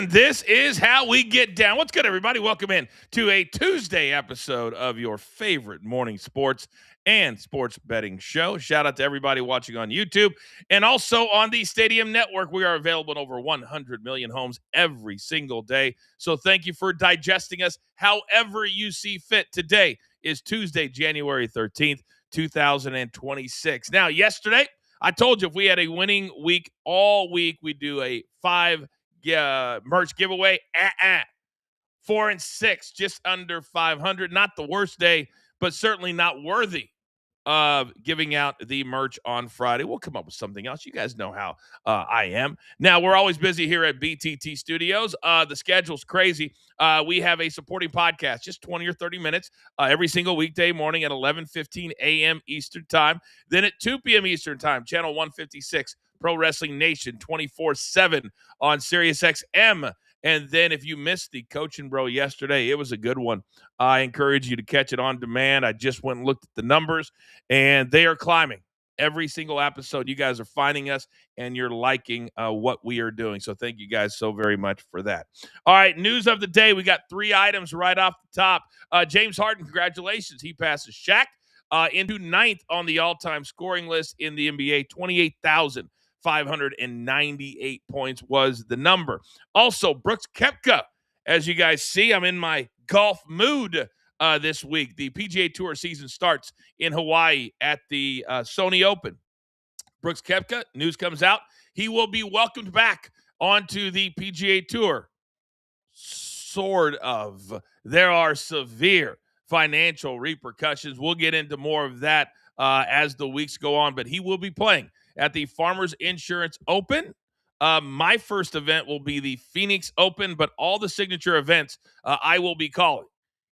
And this is how we get down. What's good, everybody? Welcome in to a Tuesday episode of your favorite morning sports and sports betting show. Shout out to everybody watching on YouTube and also on the Stadium Network. We are available in over 100 million homes every single day. So thank you for digesting us however you see fit. Today is Tuesday, January 13th, 2026. Now, yesterday, I told you if we had a winning week all week, we'd do a merch giveaway. 4 and 6, just under 500. Not the worst day, but certainly not worthy of giving out the merch on Friday. We'll come up with something else. You guys know how I am. Now, we're always busy here at BTT Studios. The schedule's crazy. We have a supporting podcast, just 20 or 30 minutes every single weekday morning at 11:15 a.m. Eastern Time. Then at 2 p.m. Eastern Time, channel 156, Pro Wrestling Nation, 24/7 on SiriusXM. And then if you missed the Coaching Bro yesterday, it was a good one. I encourage you to catch it on demand. I just went and looked at the numbers, and they are climbing. Every single episode, you guys are finding us, and you're liking what we are doing. So thank you guys so very much for that. All right, news of the day. We got 3 items right off the top. James Harden, congratulations. He passes Shaq into 9th on the all-time scoring list in the NBA, 28,598 points was the number. Also, Brooks Koepka, as you guys see, I'm in my golf mood this week. The PGA Tour season starts in Hawaii at the Sony Open. Brooks Koepka, news comes out, he will be welcomed back onto the PGA Tour. Sort of. There are severe financial repercussions. We'll get into more of that as the weeks go on, but he will be playing at the Farmers Insurance Open. My first event will be the Phoenix Open, but all the signature events I will be calling.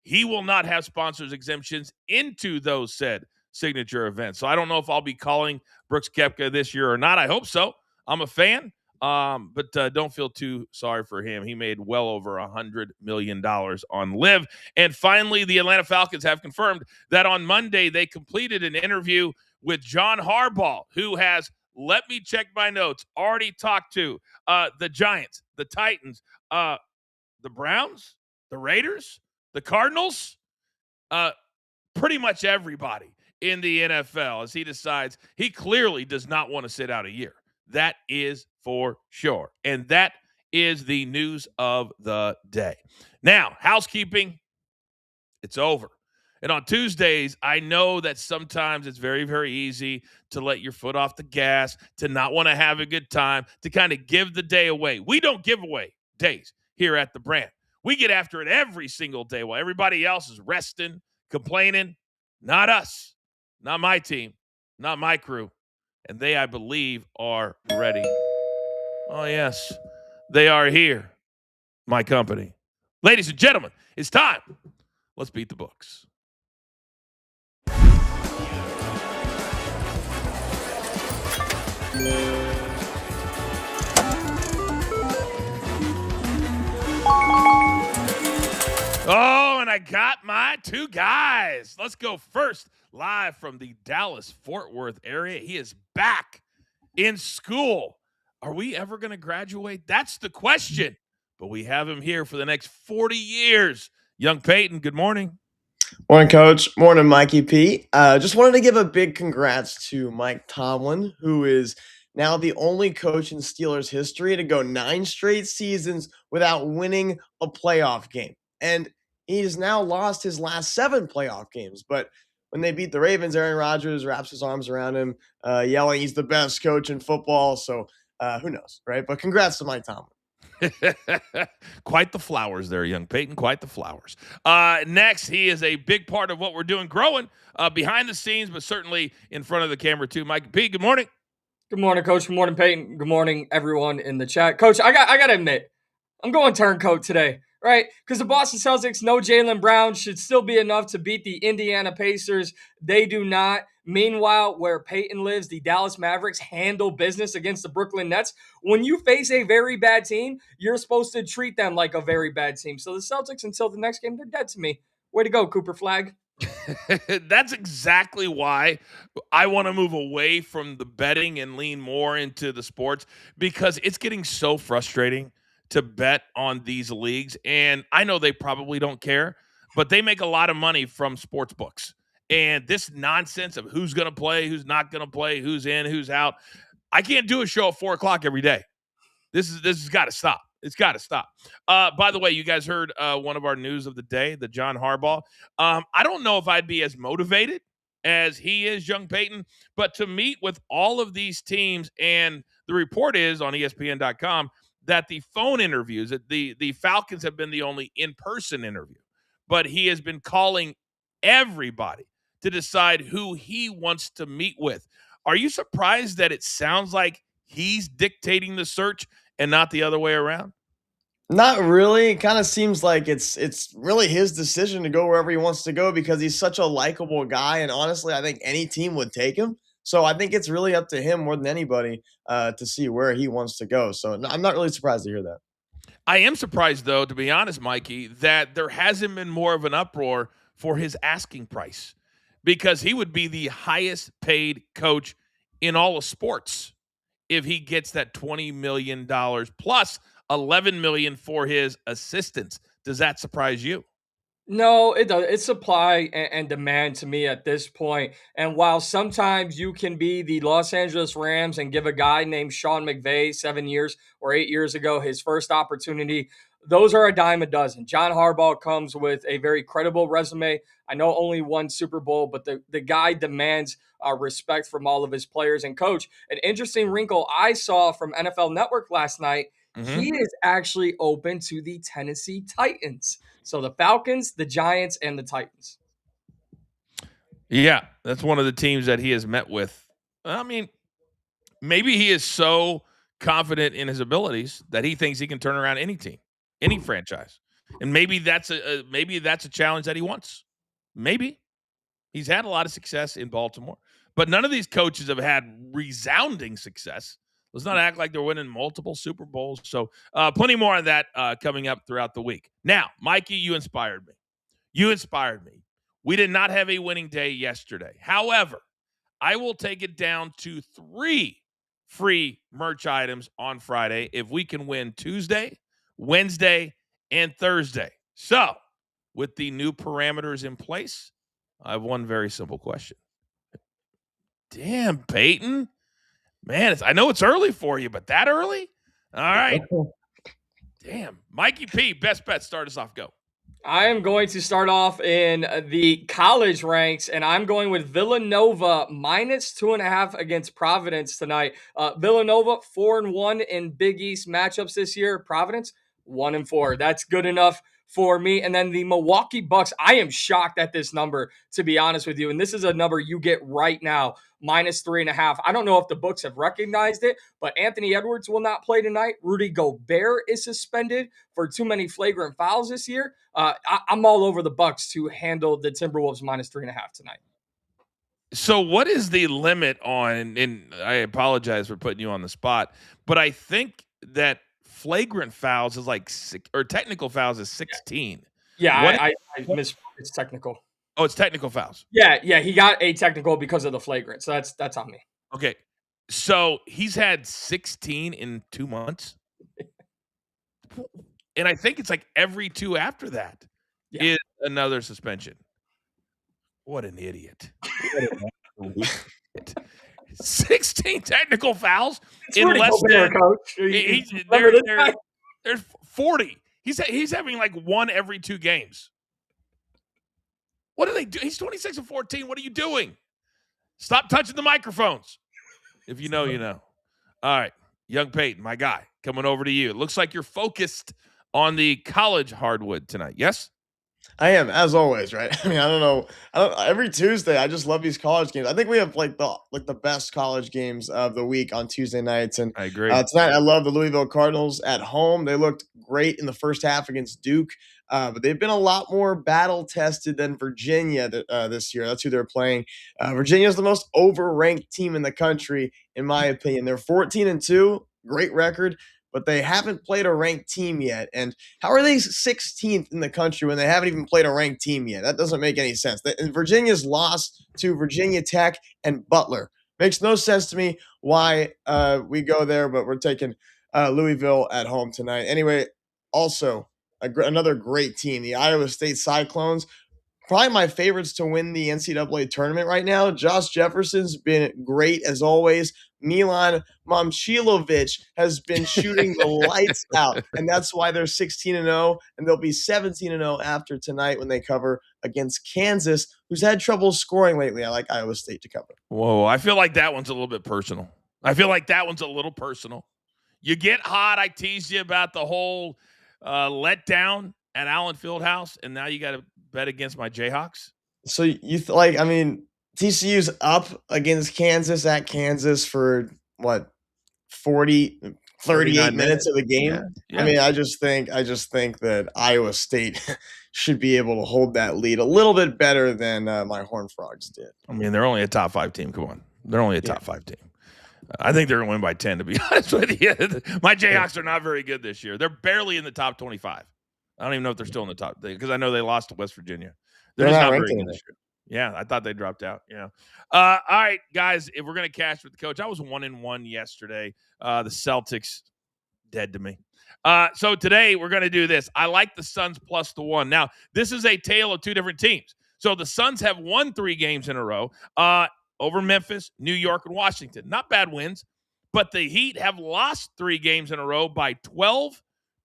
He will not have sponsors exemptions into those said signature events. So I don't know if I'll be calling Brooks Koepka this year or not. I hope so. I'm a fan, but don't feel too sorry for him. He made well over $100 million on LIV. And finally, the Atlanta Falcons have confirmed that on Monday they completed an interview with John Harbaugh, who has, let me check my notes, already talked to the Giants, the Titans, the Browns, the Raiders, the Cardinals, pretty much everybody in the NFL, as he decides he clearly does not want to sit out a year. That is for sure. And that is the news of the day. Now, housekeeping, it's over. And on Tuesdays, I know that sometimes it's very, very easy to let your foot off the gas, to not want to have a good time, to kind of give the day away. We don't give away days here at the brand. We get after it every single day while everybody else is resting, complaining. Not us, not my team, not my crew. And they, I believe, are ready. Oh, yes, they are here, my company. Ladies and gentlemen, it's time. Let's beat the books. Oh, and I got my 2 guys. Let's go first, live from the Dallas-Fort Worth area. He is back in school. Are we ever going to graduate? That's the question. But we have him here for the next 40 years. Young Peyton, good morning. Morning, Coach. Morning, Mikey P. Just wanted to give a big congrats to Mike Tomlin, who is now the only coach in Steelers history to go 9 straight seasons without winning a playoff game. And he's now lost his last 7 playoff games. But when they beat the Ravens, Aaron Rodgers wraps his arms around him, yelling he's the best coach in football. So who knows, right? But congrats to Mike Tomlin. Quite the flowers there, young Peyton. Quite the flowers. Next, he is a big part of what we're doing, growing behind the scenes, but certainly in front of the camera too. Mike P, good morning. Good morning, Coach. Good morning, Peyton. Good morning, everyone in the chat. Coach, I got to admit, I'm going turncoat today, right? Because the Boston Celtics, no Jaylen Brown, should still be enough to beat the Indiana Pacers. They do not. Meanwhile, where Peyton lives, the Dallas Mavericks handle business against the Brooklyn Nets. When you face a very bad team, you're supposed to treat them like a very bad team. So the Celtics, until the next game, they're dead to me. Way to go, Cooper Flag. That's exactly why I want to move away from the betting and lean more into the sports, because it's getting so frustrating to bet on these leagues. And I know they probably don't care, but they make a lot of money from sports books. And this nonsense of who's going to play, who's not going to play, who's in, who's out. I can't do a show at 4 o'clock every day. This has got to stop. It's got to stop. By the way, you guys heard one of our news of the day, the John Harbaugh. I don't know if I'd be as motivated as he is, young Peyton, but to meet with all of these teams, and the report is on ESPN.com that the phone interviews, the Falcons have been the only in-person interview, but he has been calling everybody to decide who he wants to meet with. Are you surprised that it sounds like he's dictating the search and not the other way around? Not really. It kind of seems like it's really his decision to go wherever he wants to go because he's such a likable guy, and honestly, I think any team would take him. So I think it's really up to him more than anybody to see where he wants to go. So I'm not really surprised to hear that. I am surprised, though, to be honest, Mikey, that there hasn't been more of an uproar for his asking price, because he would be the highest paid coach in all of sports if he gets that $20 million plus $11 million for his assistants. Does that surprise you? No, it does. It's supply and demand to me at this point. And while sometimes you can be the Los Angeles Rams and give a guy named Sean McVay 7 years or 8 years ago his first opportunity, those are a dime a dozen. John Harbaugh comes with a very credible resume. I know only one Super Bowl, but the guy demands respect from all of his players. And coach, an interesting wrinkle I saw from NFL Network last night, he is actually open to the Tennessee Titans. So the Falcons, the Giants, and the Titans. Yeah, that's one of the teams that he has met with. I mean, maybe he is so confident in his abilities that he thinks he can turn around any team, any franchise, and maybe that's a challenge that he wants. Maybe he's had a lot of success in Baltimore, but none of these coaches have had resounding success. Let's not act like they're winning multiple Super Bowls. So plenty more on that coming up throughout the week. Now, Mikey, you inspired me. We did not have a winning day yesterday. However, I will take it down to 3 free merch items on Friday if we can win Tuesday, Wednesday, and Thursday. So, with the new parameters in place, I have one very simple question. Damn, Peyton. Man, I know it's early for you, but that early? All right. Damn. Mikey P, best bet. Start us off. Go. I am going to start off in the college ranks, and I'm going with Villanova minus 2.5 against Providence tonight. Villanova 4-1 in Big East matchups this year. Providence 1-4. That's good enough for me. And then the Milwaukee Bucks, I am shocked at this number, to be honest with you. And this is a number you get right now, minus 3.5. I don't know if the books have recognized it, but Anthony Edwards will not play tonight. Rudy Gobert is suspended for too many flagrant fouls this year. I'm all over the Bucks to handle the Timberwolves minus 3.5 tonight. So what is the limit on, and I apologize for putting you on the spot, but I think that flagrant fouls is like technical fouls is 16. Yeah, I missed. It's technical. Oh, it's technical fouls. Yeah, he got a technical because of the flagrant. So that's on me. Okay. So he's had 16 in 2 months. And I think it's like every 2 after that is another suspension. What an idiot. 16 technical fouls in less than there's 40. He's having like 1 every 2 games. What do they do? He's 26-14. What are you doing? Stop touching the microphones. If you know, you know. All right, young Peyton, my guy, coming over to you. It looks like you're focused on the college hardwood tonight. Yes? I am, as always, right? I mean, I don't know. Every Tuesday, I just love these college games. I think we have like the best college games of the week on Tuesday nights. And I agree. Tonight, I love the Louisville Cardinals at home. They looked great in the first half against Duke, but they've been a lot more battle tested than Virginia this year. That's who they're playing. Virginia is the most overranked team in the country, in my opinion. They're 14-2, great record, but they haven't played a ranked team yet. And how are they 16th in the country when they haven't even played a ranked team yet? That doesn't make any sense. And Virginia's lost to Virginia Tech and Butler. Makes no sense to me why we go there, but we're taking Louisville at home tonight. Anyway, also another great team, the Iowa State Cyclones. Probably my favorites to win the NCAA tournament right now. Josh Jefferson's been great as always. Milan Momcilovic has been shooting the lights out, and that's why they're 16-0, and they'll be 17-0 after tonight when they cover against Kansas, who's had trouble scoring lately. I like Iowa State to cover. Whoa, I feel like that one's a little bit personal. You get hot. I teased you about the whole letdown at Allen Fieldhouse, and now you got to bet against my Jayhawks. So you TCU's up against Kansas at Kansas for what, 38 minutes of the game. Yeah. I mean, I just think that Iowa State should be able to hold that lead a little bit better than my Horned Frogs did. I mean, they're only a top 5 team. Come on, they're only a top 5 team. I think they're going to win by 10. To be honest with you, my Jayhawks are not very good this year. They're barely in the top 25. I don't even know if they're still in the top, because I know they lost to West Virginia. They're just not very good this year. Yeah, I thought they dropped out. Yeah. All right, guys, if we're going to cash with the coach, I was 1-1 yesterday. The Celtics, dead to me. So today we're going to do this. I like the Suns plus the 1. Now, this is a tale of 2 different teams. So the Suns have won 3 games in a row over Memphis, New York, and Washington. Not bad wins. But the Heat have lost 3 games in a row by 12,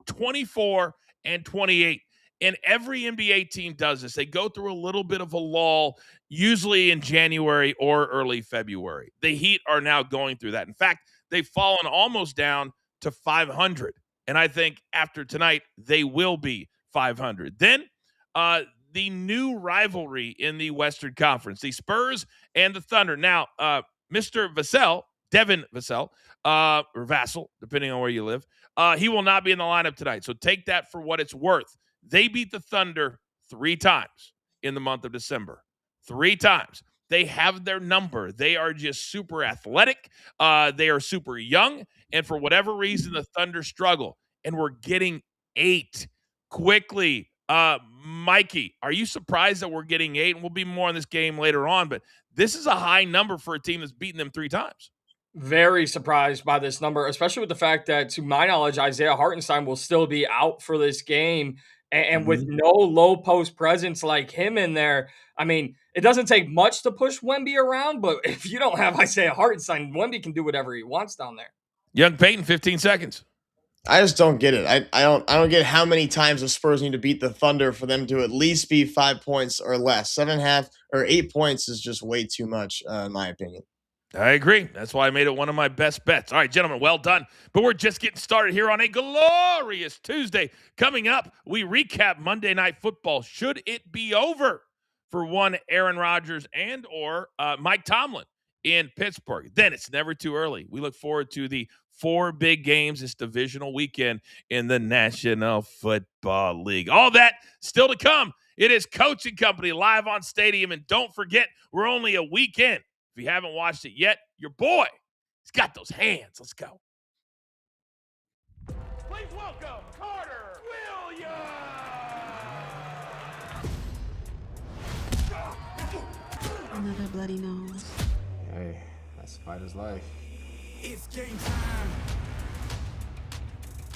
24, and 28. And every NBA team does this. They go through a little bit of a lull, usually in January or early February. The Heat are now going through that. In fact, they've fallen almost down to 500. And I think after tonight, they will be 500. Then the new rivalry in the Western Conference, the Spurs and the Thunder. Now, Mr. Vassell, Devin Vassell, or Vassell, depending on where you live, he will not be in the lineup tonight. So take that for what it's worth. They beat the Thunder 3 times in the month of December. 3 times. They have their number. They are just super athletic. They are super young. And for whatever reason, the Thunder struggle. And we're getting 8 quickly. Mikey, are you surprised that we're getting 8? And we'll be more on this game later on. But this is a high number for a team that's beaten them 3 times. Very surprised by this number, especially with the fact that, to my knowledge, Isaiah Hartenstein will still be out for this game. And with no low post presence like him in there, I mean, it doesn't take much to push Wemby around, but if you don't have Isaiah Hartenstein, Wemby can do whatever he wants down there. Young Peyton, 15 seconds. I just don't get it. I don't get how many times the Spurs need to beat the Thunder for them to at least be 5 points or less. 7.5 or 8 points is just way too much, in my opinion. I agree. That's why I made it one of my best bets. All right, gentlemen, well done. But we're just getting started here on a glorious Tuesday. Coming up, we recap Monday Night Football. Should it be over for one Aaron Rodgers and or Mike Tomlin in Pittsburgh? Then it's never too early. We look forward to the 4 big games this divisional weekend in the National Football League. All that still to come. It is Coaching Company live on Stadium. And don't forget, we're only a week in. If you haven't watched it yet, your boy, he's got those hands. Let's go. Please welcome Carter Williams. Another bloody nose. Hey, that's fighter's life. It's game time.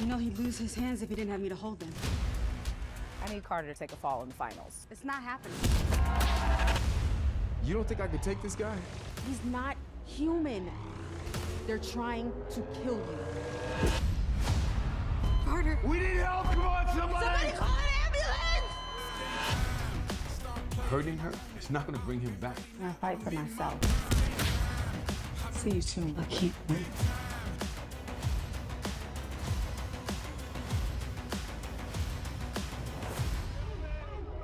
You know he'd lose his hands if he didn't have me to hold them. I need Carter to take a fall in the finals. It's not happening. You don't think I could take this guy? He's not human. They're trying to kill you. Carter! We need help! Come on, Somebody call an ambulance! Hurting her is not gonna bring him back. I'm gonna fight for myself. See you soon. I can't wait.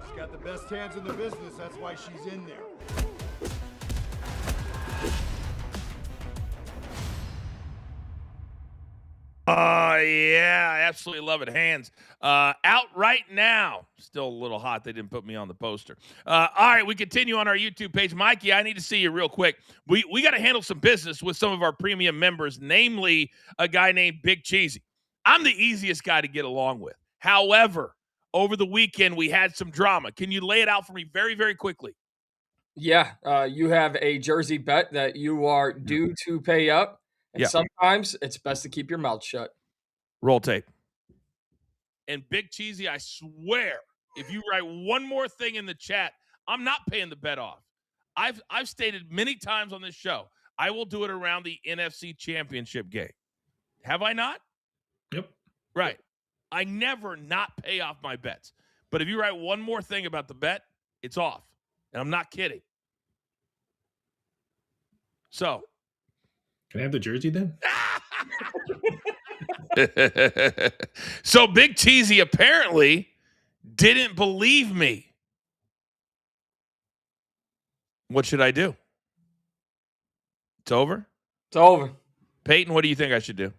She's got the best hands in the business, that's why she's in there. Yeah, I absolutely love it. Hands out right now. Still a little hot. They didn't put me on the poster. All right, we continue on our YouTube page. Mikey, I need to see you real quick. We got to handle some business with some of our premium members, namely a guy named Big Cheesy. I'm the easiest guy to get along with. However, over the weekend, we had some drama. Can you lay it out for me very, very quickly? Yeah, you have a jersey bet that you are due to pay up. And sometimes it's best to keep your mouth shut. Roll tape. And Big Cheesy, I swear, if you write one more thing in the chat, I'm not paying the bet off. I've stated many times on this show, I will do it around the NFC Championship game. Have I not? Yep. Right. I never not pay off my bets. But if you write one more thing about the bet, it's off. And I'm not kidding. So. Can I have the jersey then? So Big Cheesy apparently didn't believe me. What should I do? It's over? It's over. Peyton, what do you think I should do?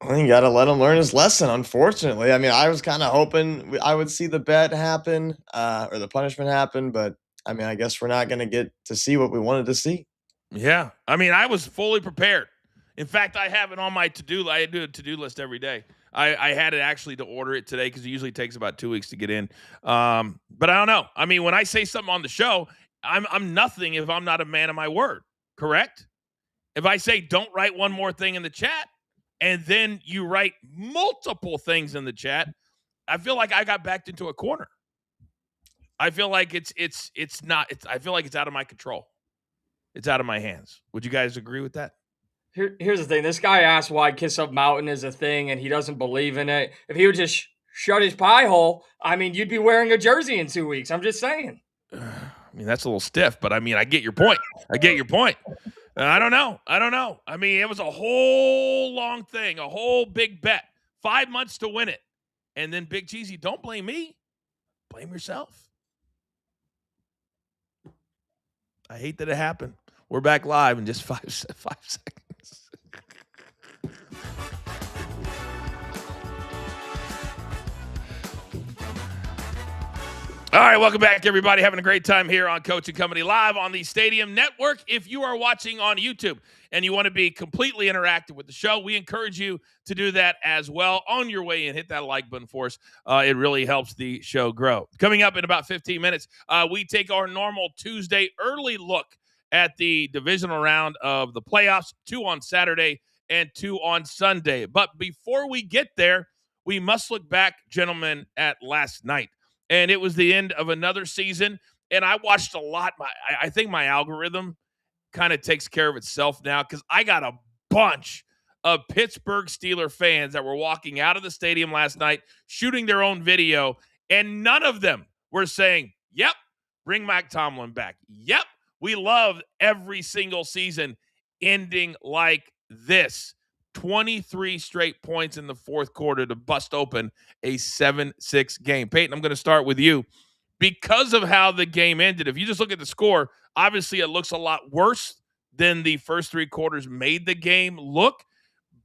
Well, you got to let him learn his lesson, unfortunately. I mean, I was kind of hoping I would see the bet happen or the punishment happen, but I mean, I guess we're not going to get to see what we wanted to see. Yeah. I mean, I was fully prepared. In fact, I have it on my to-do list. I do a to-do list every day. I had it actually to order it today because it usually takes about 2 weeks to get in. But I don't know. I mean, when I say something on the show, I'm nothing if I'm not a man of my word, correct? If I say don't write one more thing in the chat, and then you write multiple things in the chat, I feel like I got backed into a corner. I feel like it's I feel like it's out of my control. It's out of my hands. Would you guys agree with that? Here's the thing. This guy asked why Kiss Up Mountain is a thing, and he doesn't believe in it. If he would just shut his pie hole, I mean, you'd be wearing a jersey in 2 weeks. I'm just saying. I mean, that's a little stiff, but I mean, I get your point. I don't know. I mean, it was a whole long thing, a whole big bet, 5 months to win it. And then Big Cheesy, don't blame me. Blame yourself. I hate that it happened. We're back live in just 5 seconds. All right, welcome back, everybody. Having a great time here on Coach and Company live on the Stadium Network. If you are watching on YouTube and you want to be completely interactive with the show, we encourage you to do that as well. On your way in, hit that like button for us. It really helps the show grow. Coming up in about 15 minutes, we take our normal Tuesday early look at the divisional round of the playoffs, 2 on Saturday and 2 on Sunday. But before we get there, we must look back, gentlemen, at last night. And it was the end of another season. And I watched a lot. I think my algorithm kind of takes care of itself now because I got a bunch of Pittsburgh Steelers fans that were walking out of the stadium last night, shooting their own video, and none of them were saying, yep, bring Mike Tomlin back. Yep, we love every single season ending like this. 23 straight points in the fourth quarter to bust open a 7-6 game. Peyton, I'm going to start with you. Because of how the game ended, if you just look at the score, obviously it looks a lot worse than the first 3 quarters made the game look.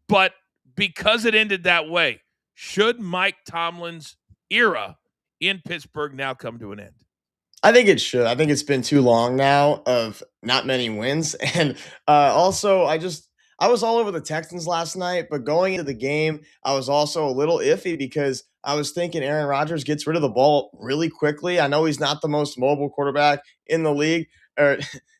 But because it ended that way, should Mike Tomlin's era in Pittsburgh now come to an end? I think it should. I think it's been too long now of not many wins. And also, I was all over the Texans last night, but going into the game, I was also a little iffy because I was thinking Aaron Rodgers gets rid of the ball really quickly. I know he's not the most mobile quarterback in the league, or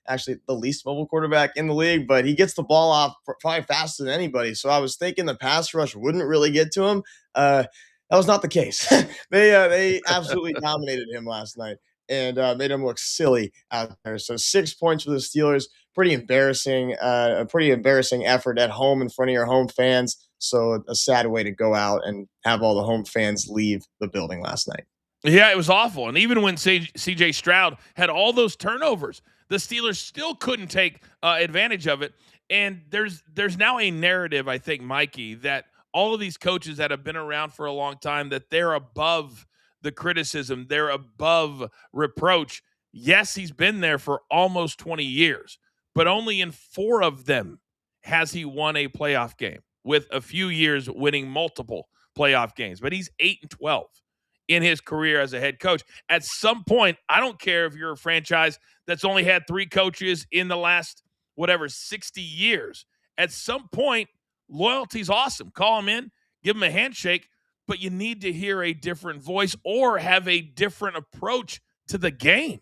actually the least mobile quarterback in the league, but he gets the ball off probably faster than anybody. So I was thinking the pass rush wouldn't really get to him. That was not the case. They absolutely dominated him last night and made him look silly out there. So 6 points for the Steelers. Pretty embarrassing, a pretty embarrassing effort at home in front of your home fans. So a sad way to go out and have all the home fans leave the building last night. Yeah, it was awful. And even when C.J. Stroud had all those turnovers, the Steelers still couldn't take advantage of it. And there's now a narrative, I think, Mikey, that all of these coaches that have been around for a long time, that they're above the criticism, they're above reproach. Yes, he's been there for almost 20 years, but only in 4 of them has he won a playoff game, with a few years winning multiple playoff games. But he's 8-12 in his career as a head coach. At some point, I don't care if you're a franchise that's only had 3 coaches in the last, 60 years. At some point, loyalty's awesome. Call him in, give him a handshake, but you need to hear a different voice or have a different approach to the game.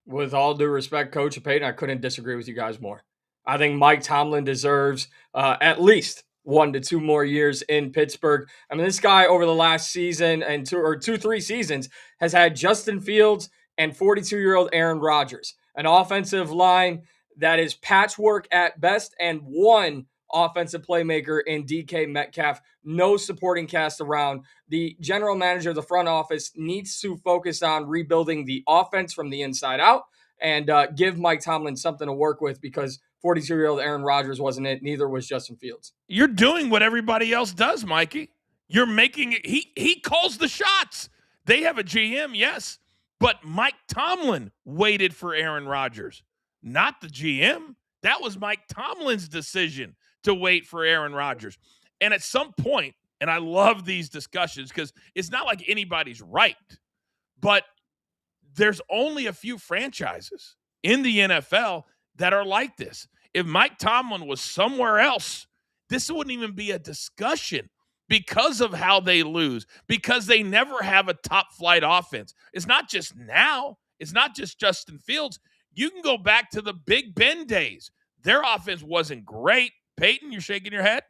With all due respect, Coach Payton, I couldn't disagree with you guys more. I think Mike Tomlin deserves at least 1 to 2 more years in Pittsburgh. I mean, this guy over the last season and 3 seasons has had Justin Fields and 42-year-old Aaron Rodgers, an offensive line that is patchwork at best, and one offensive playmaker in DK Metcalf. No supporting cast around. The general manager of the front office needs to focus on rebuilding the offense from the inside out and give Mike Tomlin something to work with, because 42-year-old Aaron Rodgers wasn't it. Neither was Justin Fields. You're doing what everybody else does, Mikey. You're making it. He calls the shots. They have a GM, yes, but Mike Tomlin waited for Aaron Rodgers, not the GM. That was Mike Tomlin's decision to wait for Aaron Rodgers. And at some point, and I love these discussions because it's not like anybody's right, but there's only a few franchises in the NFL that are like this. If Mike Tomlin was somewhere else, this wouldn't even be a discussion because of how they lose, because they never have a top flight offense. It's not just now. It's not just Justin Fields. You can go back to the Big Ben days. Their offense wasn't great. Peyton, you're shaking your head?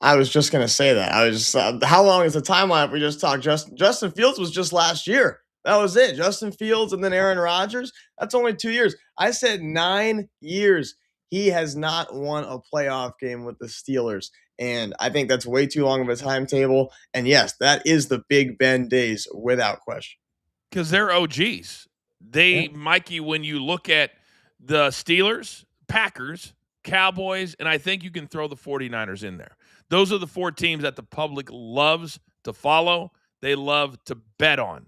I was just going to say that. I was just, how long is the timeline we just talked? Justin Fields was just last year. That was it. Justin Fields and then Aaron Rodgers. That's only 2 years. I said 9 years. He has not won a playoff game with the Steelers. And I think that's way too long of a timetable. And yes, that is the Big Ben days without question. Because they're OGs. Mikey, when you look at the Steelers, Packers, Cowboys, and I think you can throw the 49ers in there. Those are the 4 teams that the public loves to follow. They love to bet on.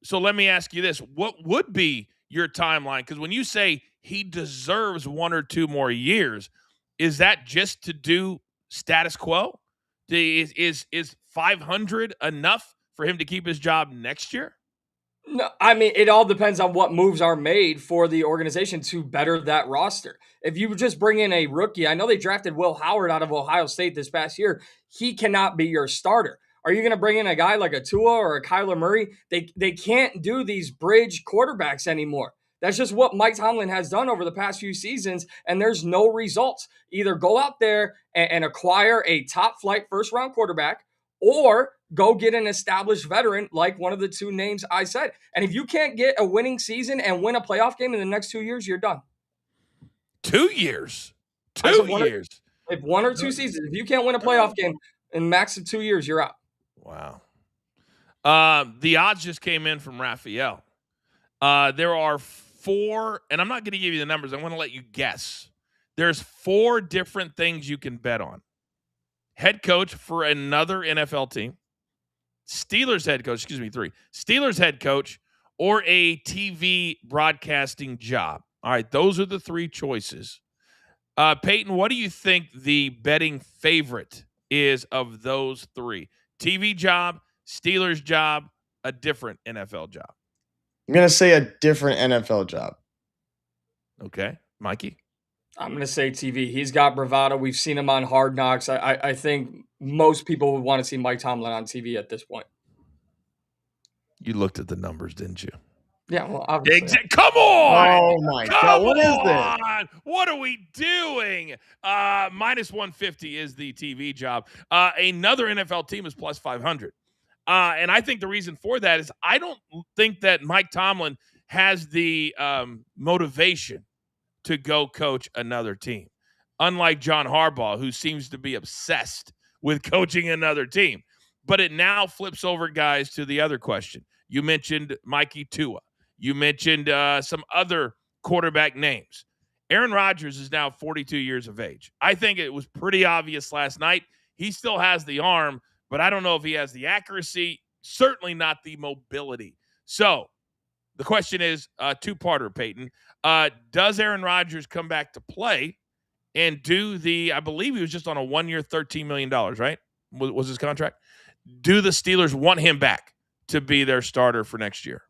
So let me ask you this. What would be your timeline? Because when you say he deserves 1 or 2 more years, is that just to do status quo? Is 500 enough for him to keep his job next year? No, I mean, it all depends on what moves are made for the organization to better that roster. If you just bring in a rookie, I know they drafted Will Howard out of Ohio State this past year. He cannot be your starter. Are you going to bring in a guy like a Tua or a Kyler Murray? They can't do these bridge quarterbacks anymore. That's just what Mike Tomlin has done over the past few seasons, and there's no results. Either go out there and acquire a top-flight first-round quarterback, or go get an established veteran like one of the 2 names I said. And if you can't get a winning season and win a playoff game in the next 2 years, you're done. 2 years. 2 years. If 1 or 2 seasons, if you can't win a playoff game in max of 2 years, you're out. Wow. The odds just came in from Raphael. There are 4, and I'm not going to give you the numbers. I want to let you guess. There's 4 different things you can bet on. Head coach for another NFL team, Steelers head coach, 3. Steelers head coach, or a TV broadcasting job. All right, those are the 3 choices. Peyton, what do you think the betting favorite is of those 3? TV job, Steelers job, a different NFL job? I'm going to say a different NFL job. Okay. Mikey? I'm going to say TV. He's got bravado. We've seen him on Hard Knocks. I think most people would want to see Mike Tomlin on TV at this point. You looked at the numbers, didn't you? Yeah, well, obviously. Come on! Oh, my God. What is this? What are we doing? Minus 150 is the TV job. Another NFL team is plus 500. And I think the reason for that is I don't think that Mike Tomlin has the motivation to go coach another team. Unlike John Harbaugh, who seems to be obsessed with coaching another team. But it now flips over, guys, to the other question. You mentioned Mikey Tua. You mentioned some other quarterback names. Aaron Rodgers is now 42 years of age. I think it was pretty obvious last night. He still has the arm, but I don't know if he has the accuracy, certainly not the mobility. So the question is two-parter, Peyton. Does Aaron Rodgers come back to play and do I believe he was just on a 1-year, $13 million, right? Was his contract? Do the Steelers want him back to be their starter for next year?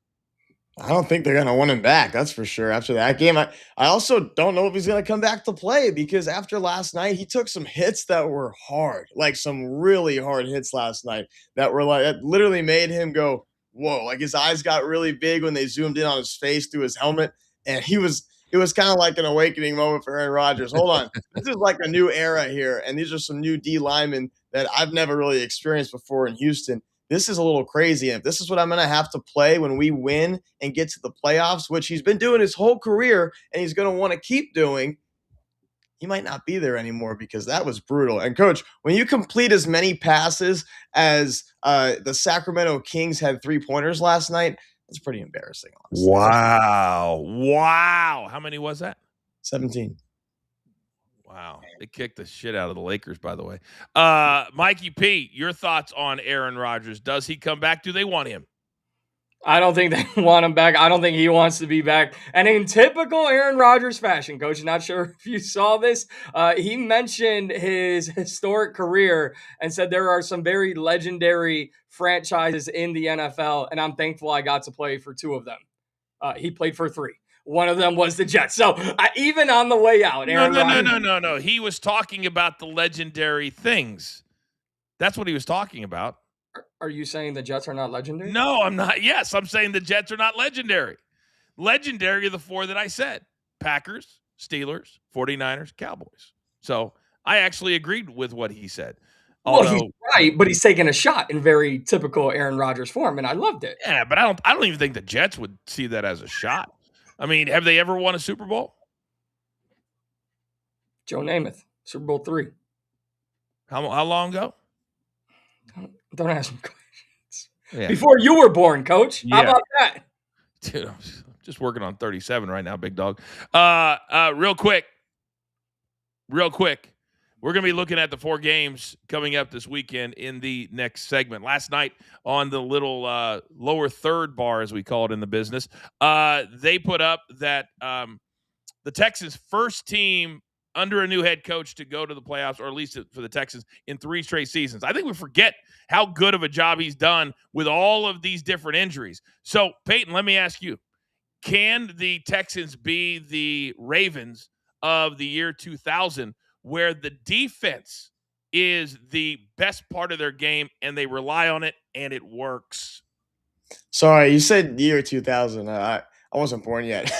I don't think they're going to want him back. That's for sure. After that game, I also don't know if he's going to come back to play, because after last night, he took some hits that were hard, like some really hard hits last night that were like, that literally made him go, whoa, like his eyes got really big when they zoomed in on his face through his helmet. And it was kind of like an awakening moment for Aaron Rodgers. Hold on. This is like a new era here, and these are some new D linemen that I've never really experienced before in Houston. This is a little crazy. And if this is what I'm going to have to play when we win and get to the playoffs, which he's been doing his whole career and he's going to want to keep doing, he might not be there anymore because that was brutal. And coach, when you complete as many passes as the Sacramento Kings had 3-pointers last night, that's pretty embarrassing. Honestly. Wow. How many was that? 17. Wow. They kicked the shit out of the Lakers, by the way. Mikey P, your thoughts on Aaron Rodgers. Does he come back? Do they want him? I don't think they want him back. I don't think he wants to be back. And in typical Aaron Rodgers fashion, coach, not sure if you saw this, he mentioned his historic career and said there are some very legendary franchises in the NFL, and I'm thankful I got to play for 2 of them. He played for 3. One of them was the Jets. So even on the way out, Aaron Rodgers. No. He was talking about the legendary things. That's what he was talking about. Are you saying the Jets are not legendary? No, I'm not. Yes, I'm saying the Jets are not legendary. Legendary are the 4 that I said. Packers, Steelers, 49ers, Cowboys. So I actually agreed with what he said. Well, he's right, but he's taking a shot in very typical Aaron Rodgers form, and I loved it. Yeah, but I don't even think the Jets would see that as a shot. I mean, have they ever won a Super Bowl? Joe Namath, Super Bowl 3. How long ago? Don't ask me questions. Yeah. Before you were born, coach. How about that? Dude, I'm just working on 37 right now, big dog. Real quick. We're going to be looking at the 4 games coming up this weekend in the next segment. Last night on the little lower third bar, as we call it in the business, they put up that the Texans' first team under a new head coach to go to the playoffs, or at least for the Texans, in 3 straight seasons. I think we forget how good of a job he's done with all of these different injuries. So, Peyton, let me ask you, can the Texans be the Ravens of the year 2000, where the defense is the best part of their game and they rely on it and it works? Sorry, you said year 2000. I wasn't born yet.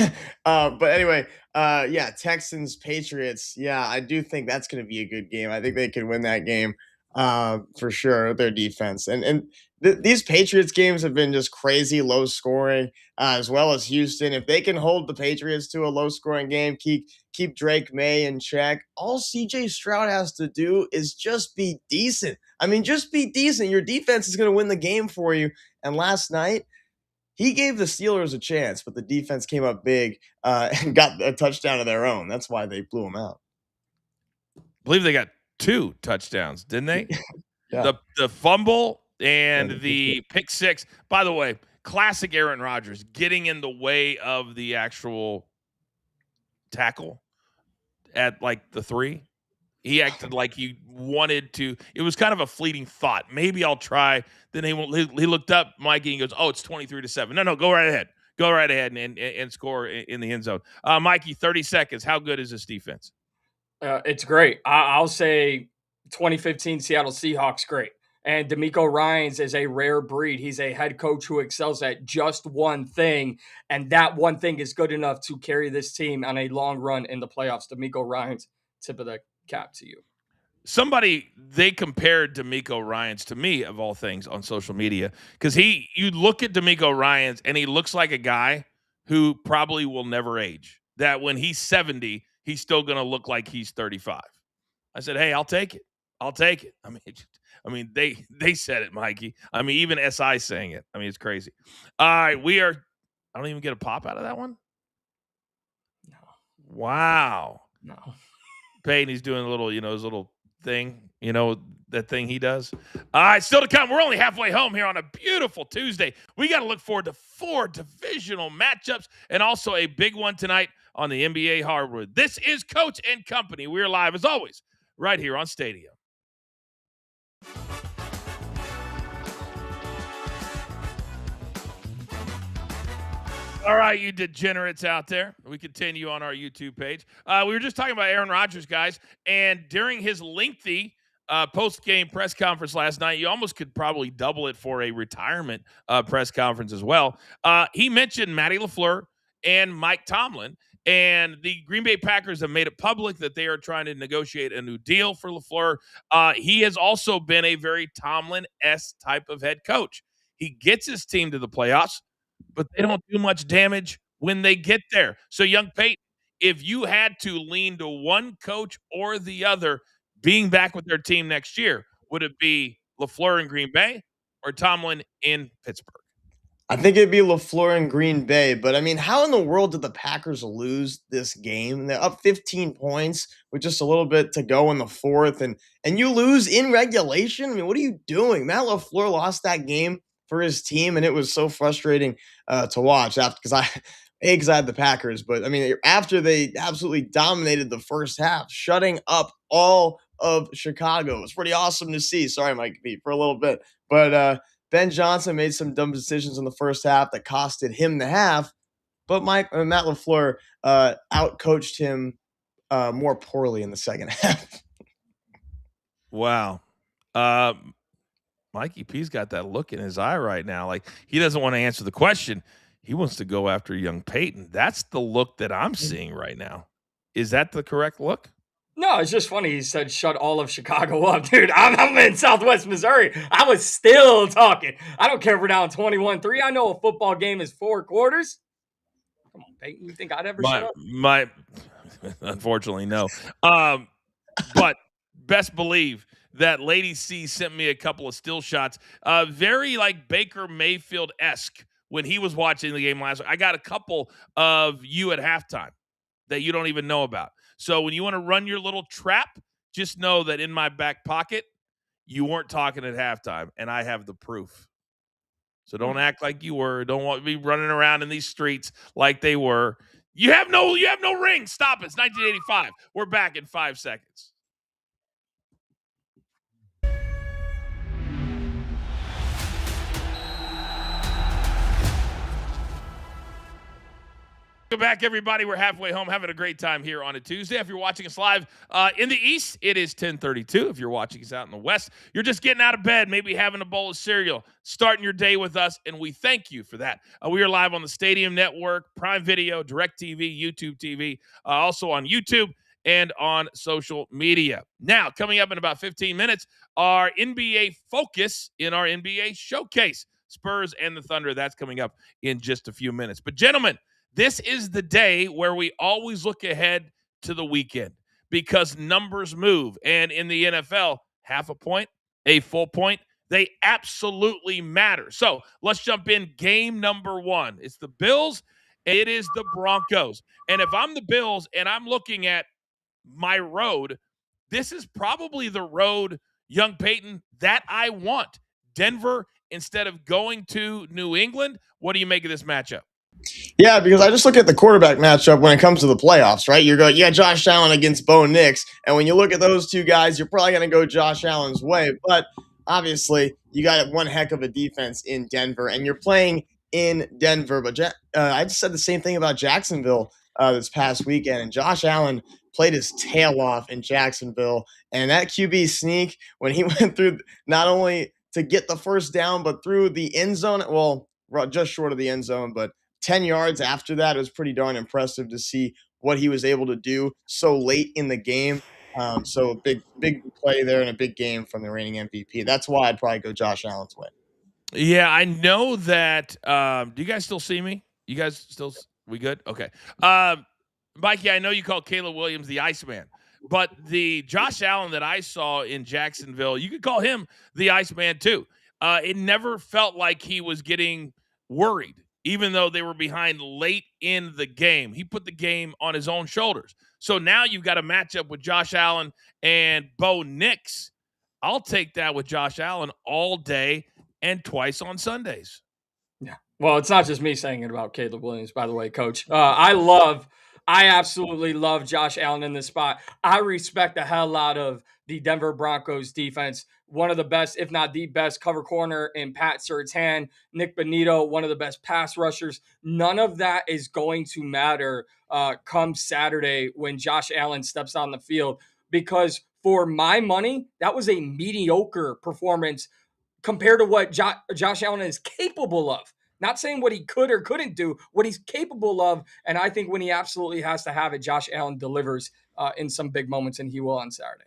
But anyway, yeah, Texans, Patriots. Yeah, I do think that's going to be a good game. I think they could win that game for sure, their defense. And these Patriots games have been just crazy low scoring, as well as Houston. If they can hold the Patriots to a low scoring game, keep Drake May in check, all CJ Stroud has to do is just be decent. I mean, just be decent. Your defense is going to win the game for you. And last night, he gave the Steelers a chance, but the defense came up big and got a touchdown of their own. That's why they blew him out. I believe they got 2 touchdowns, didn't they? Yeah. The fumble and the pick 6. By the way, classic Aaron Rodgers, getting in the way of the actual tackle at like the 3. He acted like he wanted to. It was kind of a fleeting thought. Maybe I'll try. Then he looked up, Mikey, and he goes, "Oh, it's 23-7. No, go right ahead. Go right ahead and score in the end zone." Mikey, 30 seconds. How good is this defense? It's great. I'll say 2015 Seattle Seahawks, great. And DeMeco Ryans is a rare breed. He's a head coach who excels at just one thing, and that one thing is good enough to carry this team on a long run in the playoffs. DeMeco Ryans, tip of the cap to you. They compared DeMeco Ryans to me, of all things, on social media, because you look at DeMeco Ryans and he looks like a guy who probably will never age. That when he's 70, he's still going to look like he's 35. I said, "Hey, I'll take it. I mean, they said it, Mikey. I mean, even SI saying it. I mean, it's crazy." All right, I don't even get a pop out of that one. No. Wow. No. Peyton, he's doing a little, his little thing, that thing he does. All right, still to come. We're only halfway home here on a beautiful Tuesday. We got to look forward to 4 divisional matchups and also a big one tonight on the NBA hardwood. This is Coach and Company. We're live, as always, right here on Stadium. All right, you degenerates out there. We continue on our YouTube page. We were just talking about Aaron Rodgers, guys, and during his lengthy post-game press conference last night, you almost could probably double it for a retirement press conference as well. He mentioned Matty LaFleur and Mike Tomlin, And the Green Bay Packers have made it public that they are trying to negotiate a new deal for LaFleur. He has also been a very Tomlin-esque type of head coach. He gets his team to the playoffs, but they don't do much damage when they get there. So, young Peyton, if you had to lean to one coach or the other being back with their team next year, would it be LaFleur in Green Bay or Tomlin in Pittsburgh? I think it'd be LaFleur in Green Bay, but I mean, how in the world did the Packers lose this game? They're up 15 points with just a little bit to go in the fourth, and you lose in regulation. I mean, what are you doing? Matt LaFleur lost that game for his team, and it was so frustrating to watch. After because I had the Packers, but I mean, after they absolutely dominated the first half, shutting up all of Chicago, it was pretty awesome to see. Sorry, Mike B, for a little bit, but Ben Johnson made some dumb decisions in the first half that costed him the half, but Matt LaFleur outcoached him more poorly in the second half. Wow. Mikey P's got that look in his eye right now. Like he doesn't want to answer the question. He wants to go after young Peyton. That's the look that I'm seeing right now. Is that the correct look? No, it's just funny. He said, shut all of Chicago up. Dude, I'm in Southwest Missouri. I was still talking. I don't care if we're down 21-3. I know a football game is 4 quarters. Come on, Peyton. You think I'd ever shut up? Unfortunately, no. But best believe that Lady C sent me a couple of still shots. Very like Baker Mayfield-esque when he was watching the game last week. I got a couple of you at halftime that you don't even know about. So when you want to run your little trap, just know that in my back pocket, you weren't talking at halftime, and I have the proof. So don't act like you were. Don't want to be running around in these streets like they were. You have no ring. Stop it. It's 1985. We're back in 5 seconds. Welcome back, everybody. We're halfway home, having a great time here on a Tuesday. If you're watching us live in the East, it is 10:32. If you're watching us out in the West, you're just getting out of bed, maybe having a bowl of cereal, starting your day with us, and we thank you for that. We are live on the Stadium Network, Prime Video, DirecTV, YouTube TV, also on YouTube and on social media. Now, coming up in about 15 minutes, our NBA focus in our NBA showcase. Spurs and the Thunder, that's coming up in just a few minutes. But gentlemen, this is the day where we always look ahead to the weekend because numbers move. And in the NFL, half a point, a full point, they absolutely matter. So let's jump in. Game number 1. It's the Bills. It is the Broncos. And if I'm the Bills and I'm looking at my road, this is probably the road, young Peyton, that I want. Denver instead of going to New England. What do you make of this matchup? Yeah, because I just look at the quarterback matchup when it comes to the playoffs, right? You got Josh Allen against Bo Nix, and when you look at those two guys, you're probably going to go Josh Allen's way. But obviously, you got one heck of a defense in Denver, and you're playing in Denver. But I just said the same thing about Jacksonville this past weekend, and Josh Allen played his tail off in Jacksonville, and that QB sneak when he went through not only to get the first down, but through the end zone, well, just short of the end zone, but 10 yards after that, it was pretty darn impressive to see what he was able to do so late in the game. So a big play there and a big game from the reigning MVP. That's why I'd probably go Josh Allen's way. Yeah, I know that. Do you guys still see me? You guys still – we good? Okay. Mikey, I know you call Caleb Williams the Iceman, but the Josh Allen that I saw in Jacksonville, you could call him the Iceman too. It never felt like he was getting worried. Even though they were behind late in the game, he put the game on his own shoulders. So now you've got a matchup with Josh Allen and Bo Nix. I'll take that with Josh Allen all day and twice on Sundays. Yeah. Well, it's not just me saying it about Caleb Williams, by the way, Coach. I absolutely love Josh Allen in this spot. I respect the hell out of the Denver Broncos defense. One of the best, if not the best, cover corner in Pat Surtain. Nick Bonito, one of the best pass rushers. None of that is going to matter come Saturday when Josh Allen steps on the field, because for my money, that was a mediocre performance compared to what Josh Allen is capable of. Not saying what he could or couldn't do, what he's capable of. And I think when he absolutely has to have it, Josh Allen delivers in some big moments, and he will on Saturday.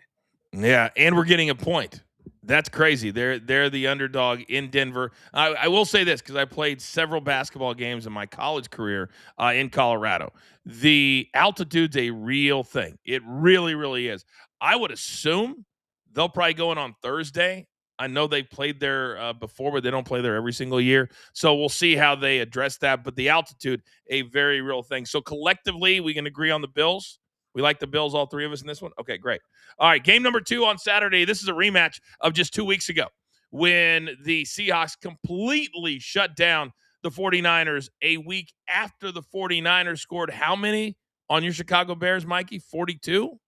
Yeah, and we're getting a point. That's crazy. They're the underdog in Denver. I will say this because I played several basketball games in my college career in Colorado. The altitude's a real thing. It really, really is. I would assume they'll probably go in on Thursday. I know they've played there before, but they don't play there every single year. So we'll see how they address that. But the altitude, a very real thing. So collectively, we can agree on the Bills. We like the Bills, all three of us in this one? Okay, great. All right, game number 2 on Saturday. This is a rematch of just 2 weeks ago when the Seahawks completely shut down the 49ers a week after the 49ers scored how many on your Chicago Bears, Mikey? 42?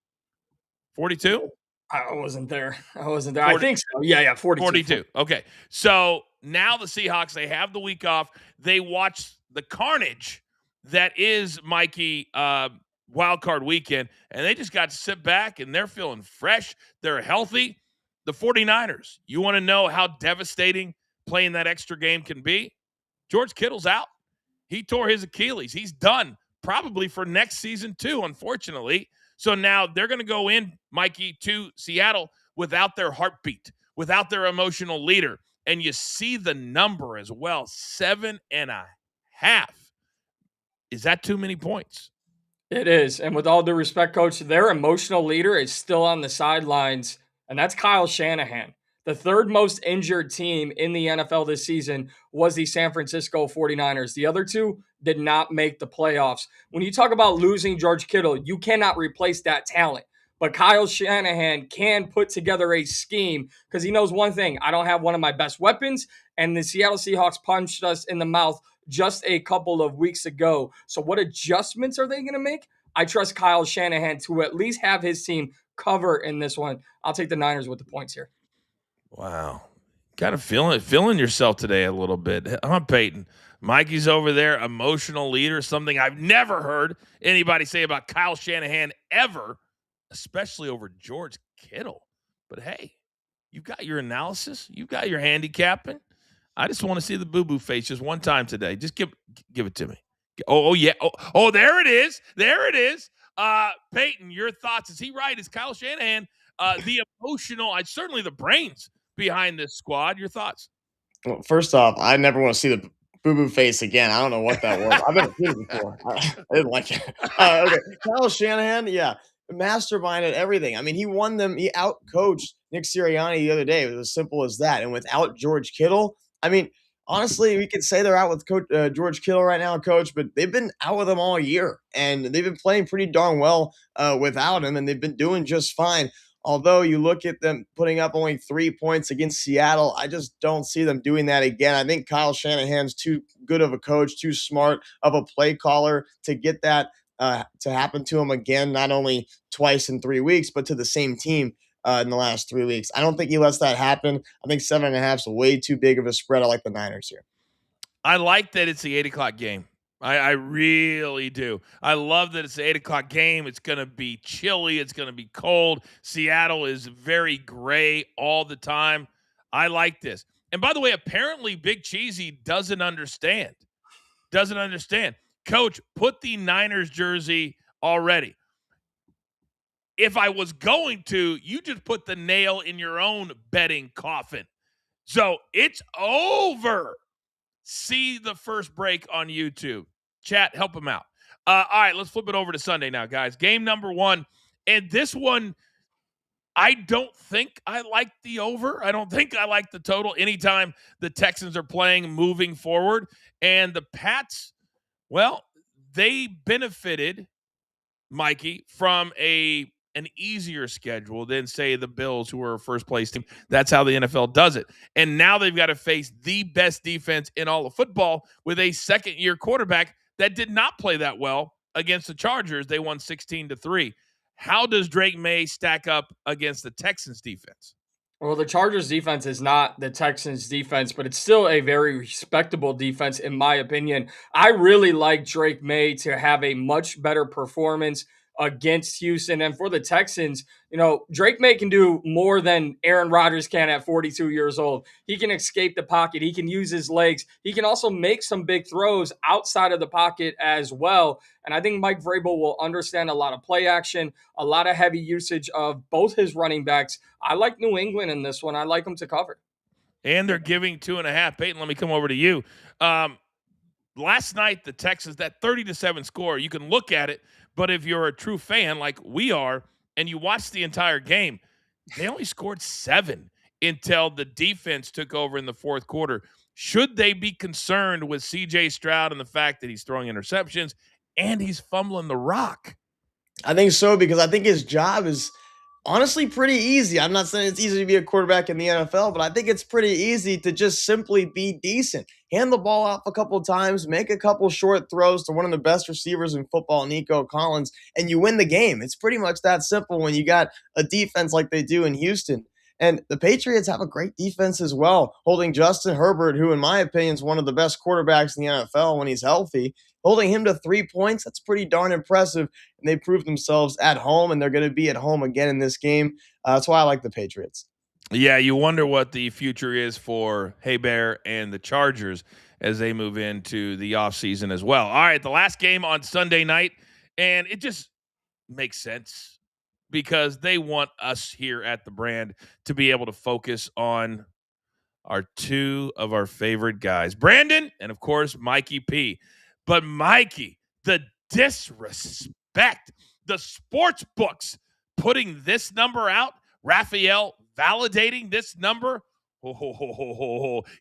42? I wasn't there. 40, I think so. Yeah, 42. 42. Okay. So now the Seahawks, they have the week off. They watch the carnage that is, Mikey, wild card weekend, and they just got to sit back, and they're feeling fresh. They're healthy. The 49ers, you want to know how devastating playing that extra game can be? George Kittle's out. He tore his Achilles. He's done probably for next season too, unfortunately. So now they're going to go in, Mikey, to Seattle without their heartbeat, without their emotional leader. And you see the number as well, 7.5. Is that too many points? It is. And with all due respect, Coach, their emotional leader is still on the sidelines, and that's Kyle Shanahan. The third most injured team in the NFL this season was the San Francisco 49ers. The other two did not make the playoffs. When you talk about losing George Kittle, you cannot replace that talent. But Kyle Shanahan can put together a scheme because he knows one thing. I don't have one of my best weapons, and the Seattle Seahawks punched us in the mouth just a couple of weeks ago. So what adjustments are they going to make? I trust Kyle Shanahan to at least have his team cover in this one. I'll take the Niners with the points here. Wow. Kind of feeling yourself today a little bit. Huh, Peyton? Mikey's over there, emotional leader, something I've never heard anybody say about Kyle Shanahan ever, especially over George Kittle. But hey, you've got your analysis. You've got your handicapping. I just want to see the boo-boo face just one time today. Just give it to me. Oh yeah. Oh, there it is. There it is. Peyton, your thoughts. Is he right? Is Kyle Shanahan the emotional, certainly the brains behind this squad? Your thoughts? Well, first off, I never want to see the boo-boo face again. I don't know what that was. I've never seen it before. I didn't like it. Okay, Kyle Shanahan, yeah, masterminded everything. I mean, he won them. He out-coached Nick Sirianni the other day. It was as simple as that. And without George Kittle, I mean, honestly, we could say they're out with George Kittle right now, Coach, but they've been out with him all year, and they've been playing pretty darn well without him, and they've been doing just fine. Although you look at them putting up only 3 points against Seattle, I just don't see them doing that again. I think Kyle Shanahan's too good of a coach, too smart of a play caller to get that to happen to him again, not only twice in 3 weeks, but to the same team in the last 3 weeks. I don't think he lets that happen. I think 7.5 is way too big of a spread. I like the Niners here. I like that it's the 8 o'clock game. I really do. I love that it's the 8 o'clock game. It's going to be chilly. It's going to be cold. Seattle is very gray all the time. I like this. And by the way, apparently Big Cheesy doesn't understand. Coach, put the Niners jersey already. If I was going to, you just put the nail in your own betting coffin. So it's over. See the first break on YouTube. Chat, help him out. All right, let's flip it over to Sunday now, guys. Game number 1. And this one, I don't think I like the over. I don't think I like the total anytime the Texans are playing moving forward. And the Pats, well, they benefited, Mikey, from an easier schedule than, say, the Bills, who are a first-place team. That's how the NFL does it. And now they've got to face the best defense in all of football with a second-year quarterback that did not play that well against the Chargers. They won 16-3. How does Drake May stack up against the Texans defense? Well, the Chargers defense is not the Texans defense, but it's still a very respectable defense, in my opinion. I really like Drake May to have a much better performance against Houston. And for the Texans, Drake May can do more than Aaron Rodgers can at 42 years old. He can escape the pocket. He can use his legs. He can also make some big throws outside of the pocket as well. And I think Mike Vrabel will understand a lot of play action, a lot of heavy usage of both his running backs. I like New England in this one. I like them to cover. And they're giving 2.5. Peyton, let me come over to you. Last night, the Texans, that 30-7 score, you can look at it, but if you're a true fan like we are and you watch the entire game, they only scored 7 until the defense took over in the fourth quarter. Should they be concerned with C.J. Stroud and the fact that he's throwing interceptions and he's fumbling the rock? I think so, because I think his job is honestly pretty easy. I'm not saying it's easy to be a quarterback in the NFL, but I think it's pretty easy to just simply be decent. Hand the ball off a couple of times, make a couple short throws to one of the best receivers in football, Nico Collins, and you win the game. It's pretty much that simple when you got a defense like they do in Houston. And the Patriots have a great defense as well, holding Justin Herbert, who in my opinion is one of the best quarterbacks in the NFL when he's healthy. Holding him to 3 points, that's pretty darn impressive. And they proved themselves at home, and they're going to be at home again in this game. That's why I like the Patriots. Yeah, you wonder what the future is for Hey Bear and the Chargers as they move into the offseason as well. All right, the last game on Sunday night, and it just makes sense because they want us here at the Brand to be able to focus on our two of our favorite guys, Brandon and, of course, Mikey P. But Mikey, the disrespect, the sports books putting this number out, Raphael validating this number,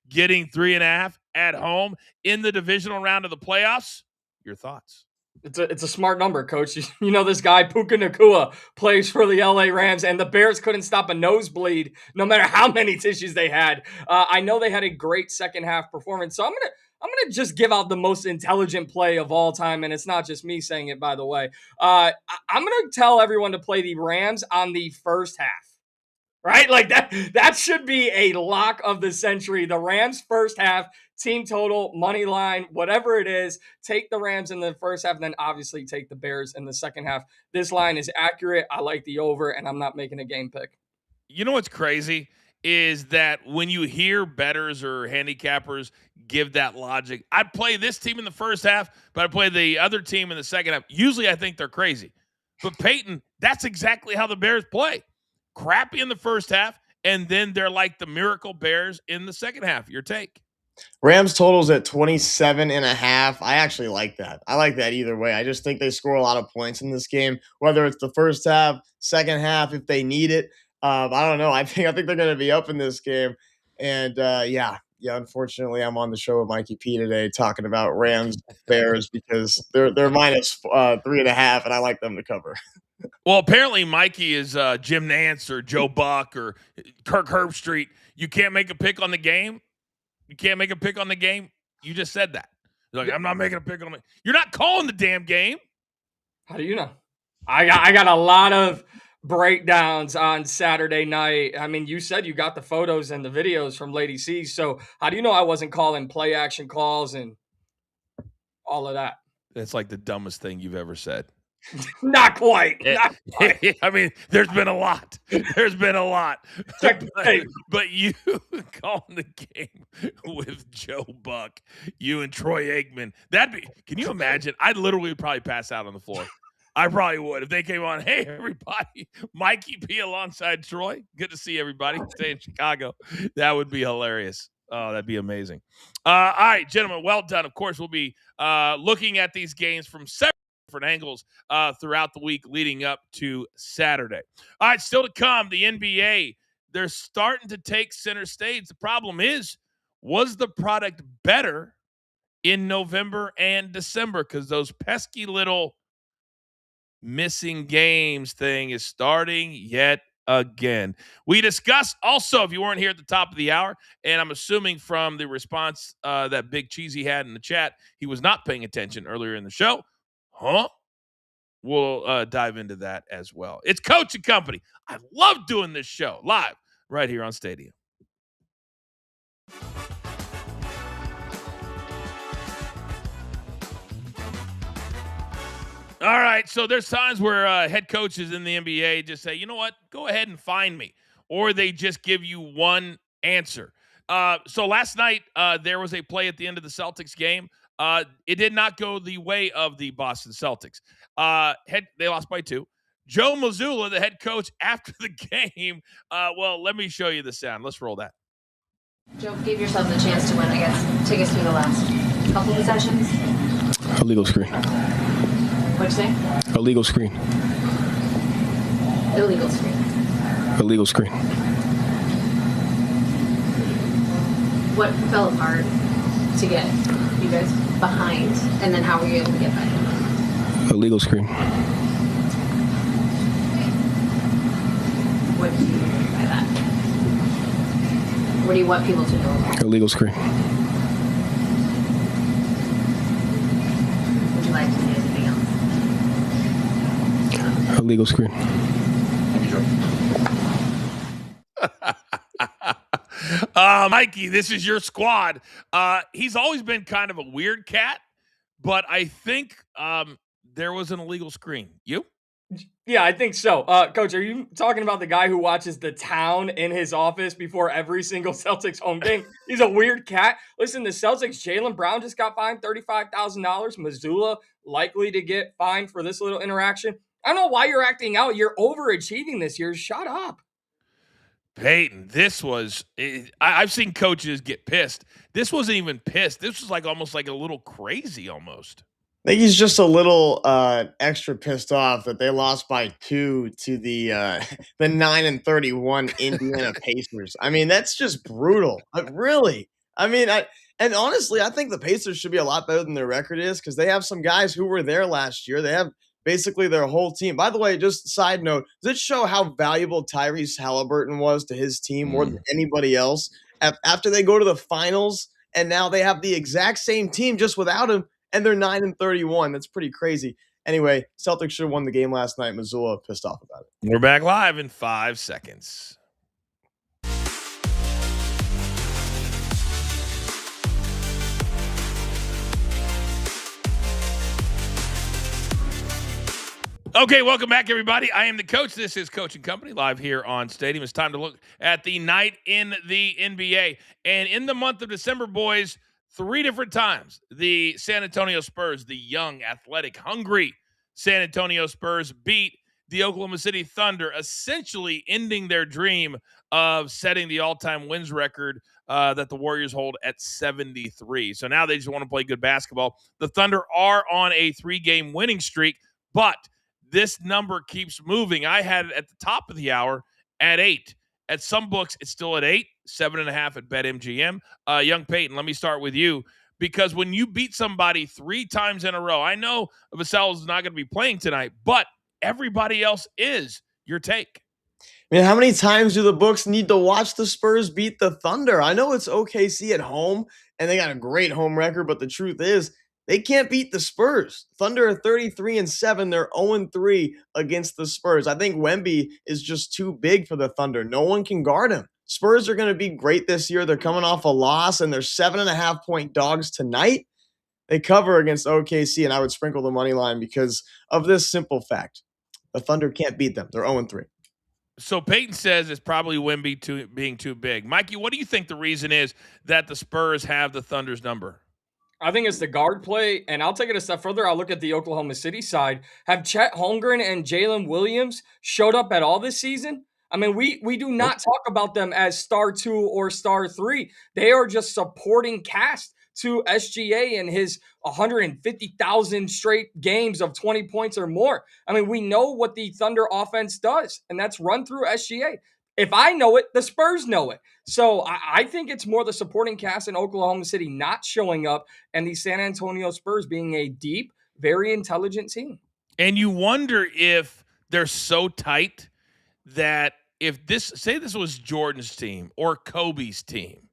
getting 3.5 at home in the divisional round of the playoffs. Your thoughts? It's a smart number, Coach. You know this guy, Puka Nacua, plays for the LA Rams, and the Bears couldn't stop a nosebleed no matter how many tissues they had. I know they had a great second half performance, so I'm gonna just give out the most intelligent play of all time, and it's not just me saying it, by the way. I'm gonna tell everyone to play the Rams on the first half. Right? Like that should be a lock of the century. The Rams first half, team total, money line, whatever it is, take the Rams in the first half and then obviously take the Bears in the second half. This line is accurate. I like the over, and I'm not making a game pick. You know what's crazy is that when you hear bettors or handicappers give that logic, I'd play this team in the first half, but I'd play the other team in the second half. Usually I think they're crazy. But Peyton, that's exactly how the Bears play. Crappy in the first half, and then they're like the miracle Bears in the second half. Your take? Rams totals at 27.5. I actually like that. I like that either way. I just think they score a lot of points in this game, whether it's the first half, second half, if they need it. I don't know. I think they're going to be up in this game. And yeah, unfortunately, I'm on the show with Mikey P today talking about Rams Bears because they're minus 3.5, and I like them to cover. Well, apparently Mikey is Jim Nantz or Joe Buck or Kirk Herbstreit. You can't make a pick on the game. You can't make a pick on the game. You just said that. You're like, I'm not making a pick on it. You're not calling the damn game. How do you know? I got a lot of breakdowns on Saturday night. I mean, you said you got the photos and the videos from Lady C. So how do you know I wasn't calling play action calls and all of that? That's like the dumbest thing you've ever said. Not quite. Not quite. I mean, there's been a lot. There's been a lot. But you calling the game with Joe Buck, you and Troy Aikman, can you imagine? I'd literally probably pass out on the floor. I probably would. If they came on, hey, everybody, Mikey P alongside Troy. Good to see everybody. Stay in Chicago. That would be hilarious. Oh, that'd be amazing. All right, gentlemen, well done. Of course, we'll be looking at these games from several different angles throughout the week leading up to Saturday. All right, still to come, the NBA, they're starting to take center stage. The problem is, was the product better in November and December? Because those pesky little missing games thing is starting yet again. We discussed also, if you weren't here at the top of the hour, and I'm assuming from the response that Big Cheesy had in the chat, he was not paying attention earlier in the show. We'll dive into that as well. It's Coach and Company. I love doing this show live right here on Stadium. All right, so there's times where head coaches in the NBA just say, you know what, go ahead and find me, or they just give you one answer. So last night there was a play at the end of the Celtics game. It did not go the way of the Boston Celtics. They lost by 2. Joe Mazzulla, the head coach, after the game. Well, let me show you the sound. Let's roll that. Joe, give yourself the chance to win, I guess. Take us through the last couple possessions. Illegal screen. What'd you say? Illegal screen. Illegal screen. Illegal screen. What fell apart to get you guys behind, and then how were you able to get back? Illegal screen. What do you mean by that? What do you want people to know about? Illegal screen. Would you like to see anything else? Illegal screen. Mikey, this is your squad. He's always been kind of a weird cat, but I think there was an illegal screen. You? Yeah, I think so. Coach, are you talking about the guy who watches The Town in his office before every single Celtics home game? He's a weird cat. Listen, the Celtics, Jaylen Brown just got fined $35,000. Mazzulla likely to get fined for this little interaction. I don't know why you're acting out. You're overachieving this year. Shut up. Peyton, this was I've seen coaches get pissed. This wasn't even pissed. This was like almost like a little crazy almost. I think he's just a little extra pissed off that they lost by 2 to the 9-31 Indiana Pacers. I mean, that's just brutal. Really. I mean, and honestly, I think the Pacers should be a lot better than their record is because they have some guys who were there last year. They have basically their whole team. By the way, just side note, does it show how valuable Tyrese Halliburton was to his team more than anybody else? After they go to the finals and now they have the exact same team just without him, and they're 9-31. That's pretty crazy. Anyway, Celtics should have won the game last night. Mazzulla pissed off about it. We're back live in 5 seconds. Okay, welcome back, everybody. I am the coach. This is Coaching Company live here on Stadium. It's time to look at the night in the NBA. And in the month of December, boys, 3 different times, the San Antonio Spurs, the young, athletic, hungry San Antonio Spurs beat the Oklahoma City Thunder, essentially ending their dream of setting the all-time wins record that the Warriors hold at 73. So now they just want to play good basketball. The Thunder are on a 3-game winning streak, but this number keeps moving. I had it at the top of the hour at 8. At some books, it's still at 8, 7.5 at BetMGM. Young Peyton, let me start with you, because when you beat somebody 3 times in a row, I know Vassell's not going to be playing tonight, but everybody else is. Your take? I mean, how many times do the books need to watch the Spurs beat the Thunder? I know it's OKC at home, and they got a great home record, but the truth is, they can't beat the Spurs. Thunder are 33-7. They're 0-3 against the Spurs. I think Wemby is just too big for the Thunder. No one can guard him. Spurs are going to be great this year. They're coming off a loss, and they're 7.5-point dogs tonight. They cover against OKC, and I would sprinkle the money line because of this simple fact. The Thunder can't beat them. They're 0-3. So Peyton says it's probably Wemby being too big. Mikey, what do you think the reason is that the Spurs have the Thunder's number? I think it's the guard play, and I'll take it a step further. I'll look at the Oklahoma City side. Have Chet Holmgren and Jalen Williams showed up at all this season? I mean, we do not talk about them as star 2 or star 3. They are just supporting cast to SGA and his 150,000 straight games of 20 points or more. I mean, we know what the Thunder offense does, and that's run through SGA. If I know it, the Spurs know it. So I think it's more the supporting cast in Oklahoma City not showing up and the San Antonio Spurs being a deep, very intelligent team. And you wonder if they're so tight that if this was Jordan's team or Kobe's team,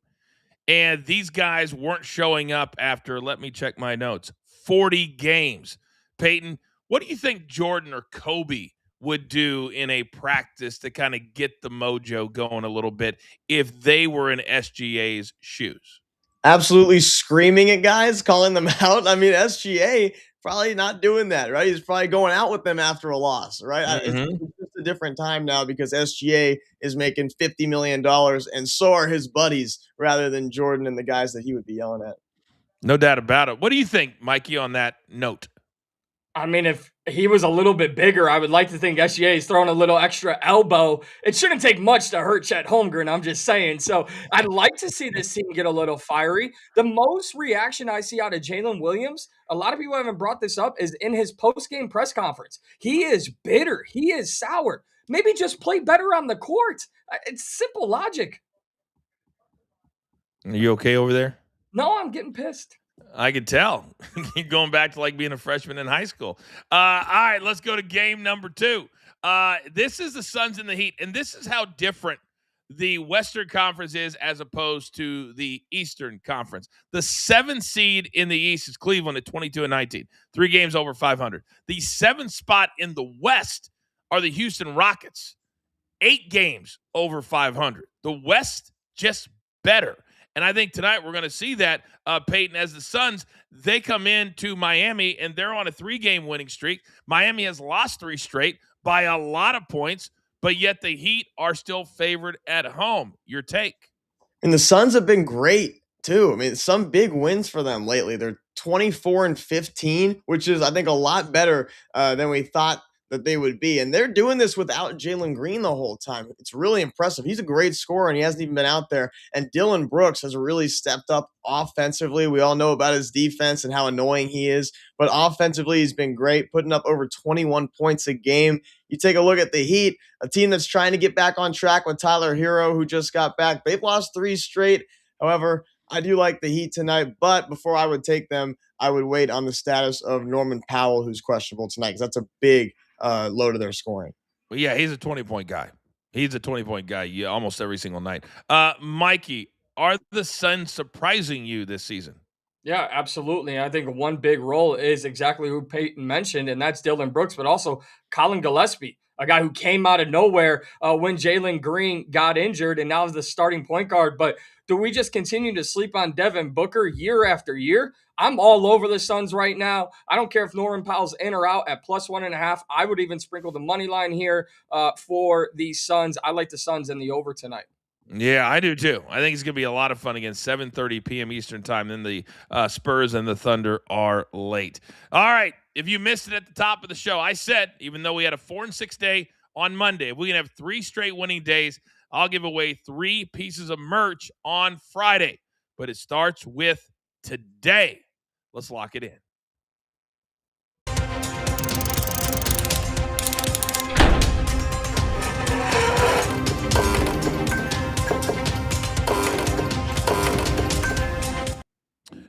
and these guys weren't showing up after, let me check my notes, 40 games. Peyton, what do you think Jordan or Kobe would do in a practice to kind of get the mojo going a little bit if they were in SGA's shoes? Absolutely screaming at guys, calling them out. I mean, SGA, probably not doing that, right? He's probably going out with them after a loss, right? Mhm. It's just a different time now because SGA is making $50 million and so are his buddies rather than Jordan and the guys that he would be yelling at. No doubt about it. What do you think, Mikey, on that note? I mean, if he was a little bit bigger, I would like to think SGA is throwing a little extra elbow. It shouldn't take much to hurt Chet Holmgren, I'm just saying. So I'd like to see this team get a little fiery. The most reaction I see out of Jalen Williams, a lot of people haven't brought this up, is in his post-game press conference. He is bitter. He is sour. Maybe just play better on the court. It's simple logic. Are you okay over there? No, I'm getting pissed. I can tell. You're going back to like being a freshman in high school. All right, let's go to game number 2. This is the Suns and the Heat, and this is how different the Western Conference is as opposed to the Eastern Conference. The 7th seed in the East is Cleveland at 22-19, 3 games over 500. The 7th spot in the West are the Houston Rockets, 8 games over 500. The West just better. And I think tonight we're going to see that, Peyton, as the Suns, they come into Miami, and they're on a 3-game winning streak. Miami has lost 3 straight by a lot of points, but yet the Heat are still favored at home. Your take? And the Suns have been great too. I mean, some big wins for them lately. They're 24-15, which is, I think, a lot better than we thought that they would be. And they're doing this without Jalen Green the whole time. It's really impressive. He's a great scorer, and he hasn't even been out there. And Dylan Brooks has really stepped up offensively. We all know about his defense and how annoying he is. But offensively, he's been great, putting up over 21 points a game. You take a look at the Heat, a team that's trying to get back on track with Tyler Hero, who just got back. They've lost 3 straight. However, I do like the Heat tonight, but before I would take them, I would wait on the status of Norman Powell, who's questionable tonight, because that's a big load of their scoring. Well, yeah, he's a 20-point guy. He's a 20-point guy almost every single night. Mikey, are the Suns surprising you this season? Yeah, absolutely. I think one big role is exactly who Peyton mentioned, and that's Dylan Brooks, but also Colin Gillespie, a guy who came out of nowhere when Jalen Green got injured and now is the starting point guard. But do we just continue to sleep on Devin Booker year after year? I'm all over the Suns right now. I don't care if Norman Powell's in or out at +1.5. I would even sprinkle the money line here for the Suns. I like the Suns in the over tonight. Yeah, I do too. I think it's going to be a lot of fun again. 7:30 p.m. Eastern time. Then the Spurs and the Thunder are late. All right. If you missed it at the top of the show, I said, even though we had a 4-6 day on Monday, if we can have 3 straight winning days, I'll give away 3 pieces of merch on Friday. But it starts with today. Let's lock it in.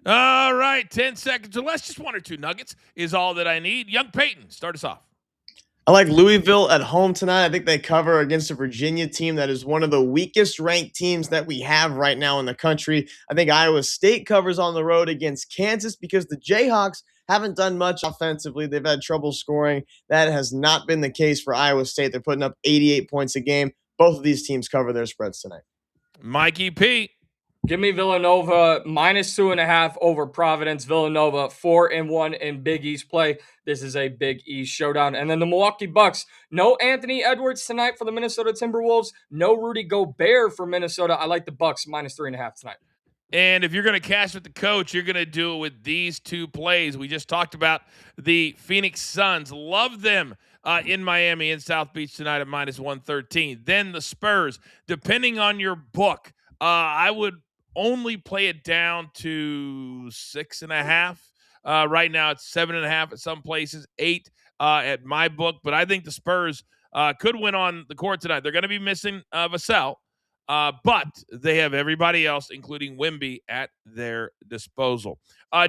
All right, 10 seconds or less, just 1 or 2 nuggets is all that I need. Young Peyton, start us off. I like Louisville at home tonight. I think they cover against a Virginia team that is one of the weakest ranked teams that we have right now in the country. I think Iowa State covers on the road against Kansas because the Jayhawks haven't done much offensively. They've had trouble scoring. That has not been the case for Iowa State. They're putting up 88 points a game. Both of these teams cover their spreads tonight. Mikey P. Give me Villanova -2.5 over Providence. Villanova 4-1 in Big East play. This is a Big East showdown. And then the Milwaukee Bucks. No Anthony Edwards tonight for the Minnesota Timberwolves. No Rudy Gobert for Minnesota. I like the Bucks -3.5 tonight. And if you're going to cash with the coach, you're going to do it with these 2 plays. We just talked about the Phoenix Suns. Love them in Miami and South Beach tonight at -113. Then the Spurs. Depending on your book, I would only play it down to 6.5. Right now it's 7.5 at some places, 8 at my book. But I think the Spurs could win on the court tonight. They're going to be missing Vassell, but they have everybody else, including Wemby, at their disposal.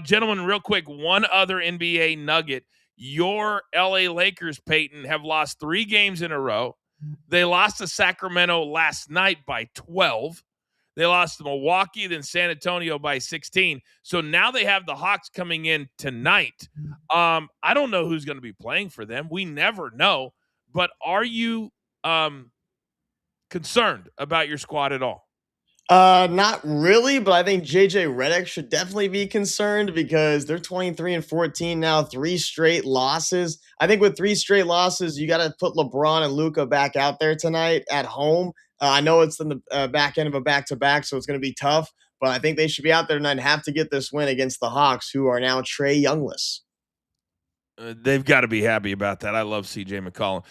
Gentlemen, real quick, one other NBA nugget. Your LA Lakers, Peyton, have lost 3 games in a row. They lost to Sacramento last night by 12. They lost to Milwaukee, then San Antonio by 16. So now they have the Hawks coming in tonight. I don't know who's going to be playing for them. We never know. But are you concerned about your squad at all? Not really, but I think JJ Redick should definitely be concerned because they're 23-14 now, 3 straight losses. I think with 3 straight losses, you got to put LeBron and Luka back out there tonight at home. I know it's in the back end of a back-to-back, so it's going to be tough, but I think they should be out there tonight and have to get this win against the Hawks, who are now Trae Youngless. They've got to be happy about that. I love CJ McCollum.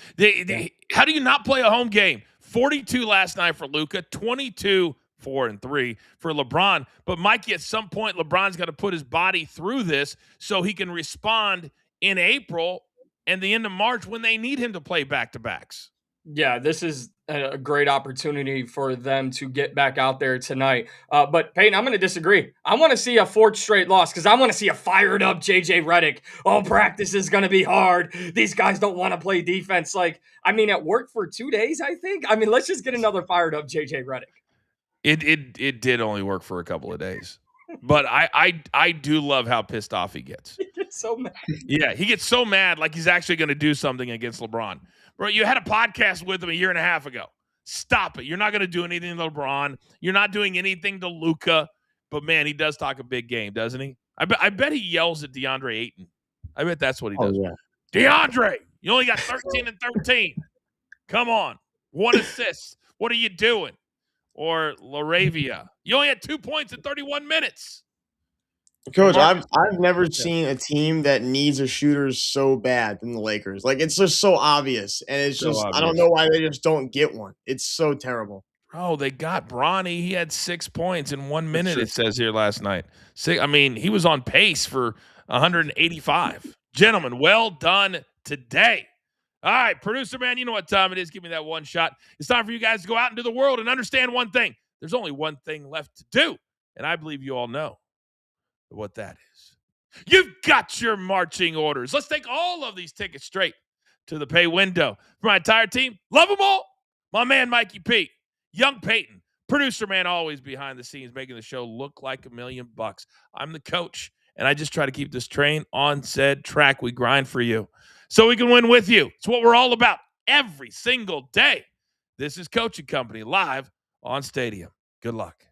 How do you not play a home game? 42 last night for Luka, 22 4-3 for LeBron. But Mikey, at some point, LeBron's got to put his body through this so he can respond in April and the end of March when they need him to play back-to-backs. Yeah, this is a great opportunity for them to get back out there tonight. But Peyton, I'm going to disagree. I want to see a 4th straight loss because I want to see a fired up JJ Redick. Oh, practice is going to be hard. These guys don't want to play defense. It worked for 2 days, I think. Let's just get another fired up JJ Redick. It did only work for a couple of days. But I do love how pissed off he gets. He gets so mad. Yeah, he gets so mad like he's actually going to do something against LeBron. Bro, you had a podcast with him a year and a half ago. Stop it. You're not going to do anything to LeBron. You're not doing anything to Luka. But, man, he does talk a big game, doesn't he? I bet he yells at DeAndre Ayton. I bet that's what he does. Yeah. DeAndre, you only got 13 and 13. Come on. 1 assist. What are you doing? Or Laravia, you only had 2 points in 31 minutes. Coach, I've never seen a team that needs a shooter so bad than the Lakers. It's just so obvious, and it's just I don't know why they just don't get one. It's so terrible. Oh, they got Bronny. He had 6 points in 1 minute. It says here last night. He was on pace for 185. Gentlemen, well done today. All right, producer man, you know what time it is. Give me that one shot. It's time for you guys to go out into the world and understand one thing. There's only one thing left to do, and I believe you all know what that is. You've got your marching orders. Let's take all of these tickets straight to the pay window. For my entire team, love them all. My man, Mikey P, young Peyton, producer man, always behind the scenes, making the show look like $1,000,000. I'm the coach, and I just try to keep this train on said track. We grind for you so we can win with you. It's what we're all about every single day. This is Coaching Company live on Stadium. Good luck.